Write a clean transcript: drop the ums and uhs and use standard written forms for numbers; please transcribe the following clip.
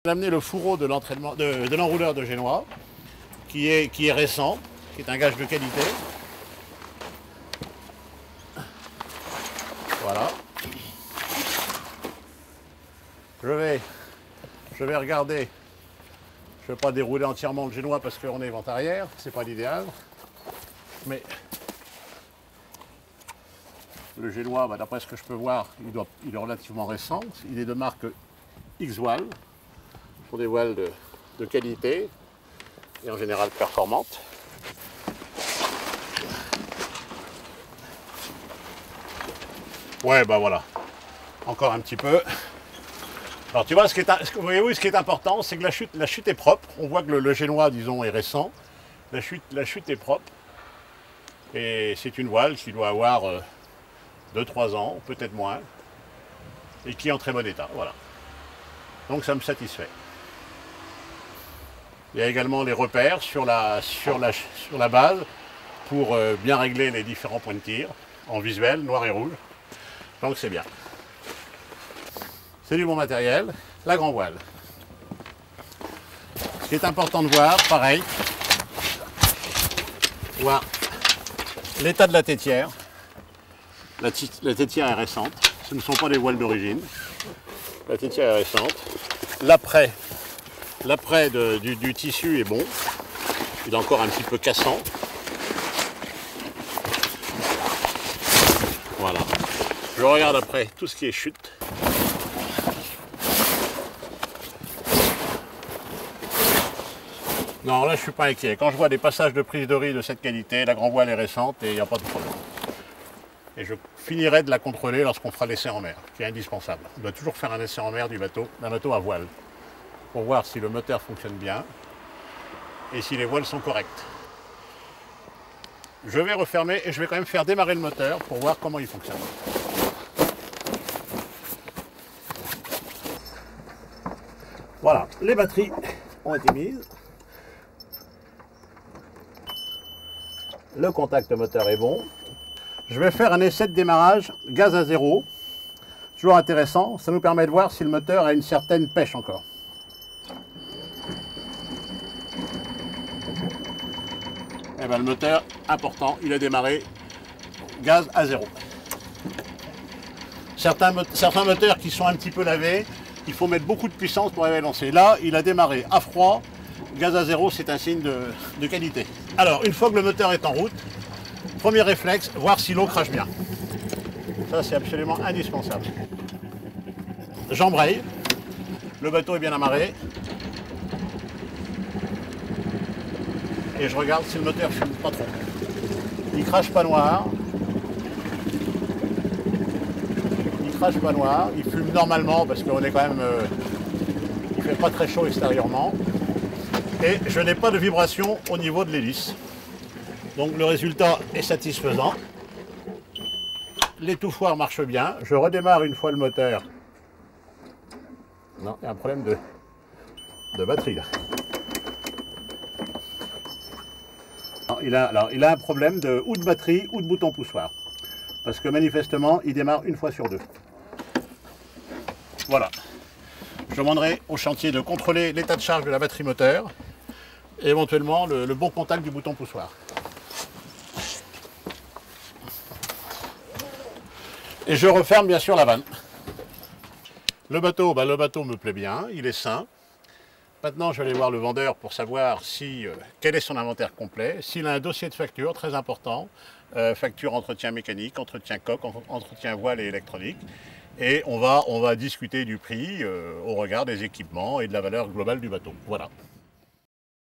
J'ai amené le fourreau de l'entraînement de l'enrouleur de Génois, qui est récent, qui est un gage de qualité. Voilà. Je vais regarder. Je ne vais pas dérouler entièrement le Génois parce qu'on est vent arrière, c'est pas l'idéal. Mais le Génois, d'après ce que je peux voir, il est relativement récent. Il est de marque X-Voile. Ce sont des voiles de qualité et en général performantes. Ouais, voilà. Encore un petit peu. Alors tu vois, voyez-vous, ce qui est important, c'est que la chute est propre. On voit que le Génois, disons, est récent. La chute est propre. Et c'est une voile qui doit avoir 2-3 ans, peut-être moins, et qui est en très bon état. Voilà. Donc ça me satisfait. Il y a également les repères sur la base pour bien régler les différents points de tir en visuel, noir et rouge. Donc c'est bien. C'est du bon matériel. La grand voile. Ce qui est important de voir, pareil, voir l'état de la tétière. La tétière est récente. Ce ne sont pas des voiles d'origine. La tétière est récente. L'après du tissu est bon. Il est encore un petit peu cassant. Voilà. Je regarde après tout ce qui est chute. Non, là je suis pas inquiet. Quand je vois des passages de prise de riz de cette qualité, la grand voile est récente et il n'y a pas de problème. Et je finirai de la contrôler lorsqu'on fera l'essai en mer, qui est indispensable. On doit toujours faire un essai en mer d'un bateau à voile, pour voir si le moteur fonctionne bien et si les voiles sont correctes. Je vais refermer et je vais quand même faire démarrer le moteur pour voir comment il fonctionne. Voilà, les batteries ont été mises. Le contact moteur est bon. Je vais faire un essai de démarrage gaz à zéro. Toujours intéressant, ça nous permet de voir si le moteur a une certaine pêche encore. Et bien le moteur, important, il a démarré gaz à zéro. Certains moteurs qui sont un petit peu lavés, il faut mettre beaucoup de puissance pour arriver à lancer. Là, il a démarré à froid, gaz à zéro, c'est un signe de qualité. Alors, une fois que le moteur est en route, premier réflexe, voir si l'eau crache bien. Ça, c'est absolument indispensable. J'embraye, le bateau est bien amarré. Et je regarde si le moteur fume pas trop. Il crache pas noir. Il crache pas noir. Il fume normalement parce qu'on est quand même... il fait pas très chaud extérieurement. Et je n'ai pas de vibration au niveau de l'hélice. Donc le résultat est satisfaisant. L'étouffoir marche bien. Je redémarre une fois le moteur. Non, il y a un problème de batterie là. Il a un problème ou de batterie ou de bouton poussoir. Parce que manifestement, il démarre une fois sur deux. Voilà. Je demanderai au chantier de contrôler l'état de charge de la batterie moteur et éventuellement le bon contact du bouton poussoir. Et je referme bien sûr la vanne. Le bateau me plaît bien, il est sain. Maintenant, je vais aller voir le vendeur pour savoir quel est son inventaire complet, s'il a un dossier de facture très important, facture entretien mécanique, entretien coque, entretien voile et électronique. Et on va discuter du prix au regard des équipements et de la valeur globale du bateau. Voilà.